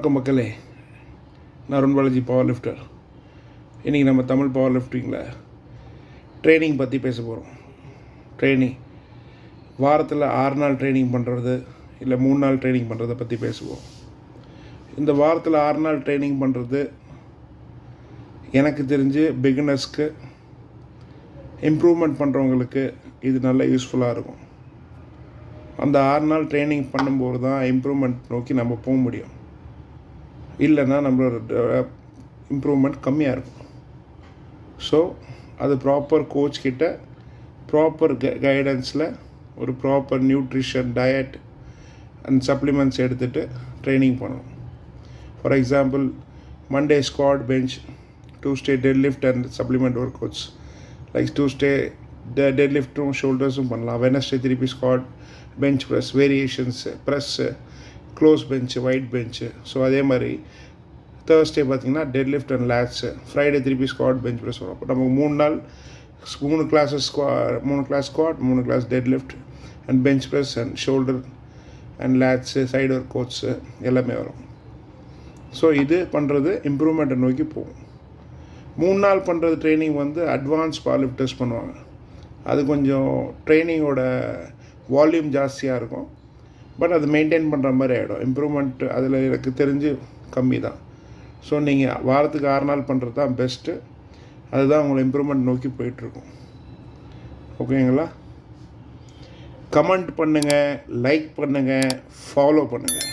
வணக்கம் மக்களே, நான் அருண் பாலாஜி பவர் லிஃப்டர். இன்றைக்கி நம்ம தமிழ் பவர் லிஃப்டிங்கில் ட்ரைனிங் பற்றி பேச போகிறோம். ட்ரைனிங் வாரத்தில் 6 நாள் ட்ரைனிங் பண்ணுறது இல்லை 3 நாள் ட்ரைனிங் பண்ணுறதை பற்றி பேசுவோம். இந்த வாரத்தில் 6 நாள் ட்ரைனிங் பண்ணுறது எனக்கு தெரிஞ்சு பிகினர்ஸ்க்கு, இம்ப்ரூவ்மெண்ட் பண்ணுறவங்களுக்கு இது நல்ல யூஸ்ஃபுல்லாக இருக்கும். அந்த 6 நாள் ட்ரைனிங் பண்ணும்போது தான் இம்ப்ரூவ்மெண்ட் நோக்கி நம்ம போக முடியும். இல்லைன்னா நம்மளோட இம்ப்ரூவ்மெண்ட் கம்மியாக இருக்கும். ஸோ அது ப்ராப்பர் கோச் கிட்ட ப்ராப்பர் கைடன்ஸில் ஒரு proper nutrition, diet and supplements எடுத்துகிட்டு ட்ரைனிங் பண்ணணும். For example, Monday squat, bench, Tuesday deadlift and supplement workouts. Like Tuesday டெட் லிஃப்ட்டும் ஷோல்டர்ஸும் பண்ணலாம். வெனஸ்டே திருப்பி squat, bench press, variations, press, close bench, wide bench. So அதே மாதிரி Thursday பார்த்திங்கன்னா deadlift and lats. Friday திருப்பி squat, bench press வரும். அப்போ நமக்கு 3 நாள் 3 class squat, 3 class deadlift and bench press and shoulder and lats, side work quads எல்லாமே வரும். ஸோ இது பண்ணுறது இம்ப்ரூவ்மெண்ட்டை நோக்கி போகும். 3 நாள் பண்ணுறது ட்ரைனிங் அட்வான்ஸ் பவர் லிஃப்டர்ஸ் பண்ணுவாங்க. அது கொஞ்சம் ட்ரைனிங்கோட வால்யூம் ஜாஸ்தியாக இருக்கும். பட் அது மெயின்டைன் பண்ணுற மாதிரி ஆகிடும். இம்ப்ரூவ்மெண்ட் அதில் எனக்கு தெரிஞ்சு கம்மி தான். ஸோ நீங்கள் வாரத்துக்கு 6 நாள் பண்ணுறது தான் பெஸ்ட்டு. அதுதான் உங்களை இம்ப்ரூவ்மெண்ட் நோக்கி போயிட்டுருக்கும். ஓகேங்களா? கமெண்ட் பண்ணுங்கள், லைக் பண்ணுங்கள், ஃபாலோ பண்ணுங்கள்.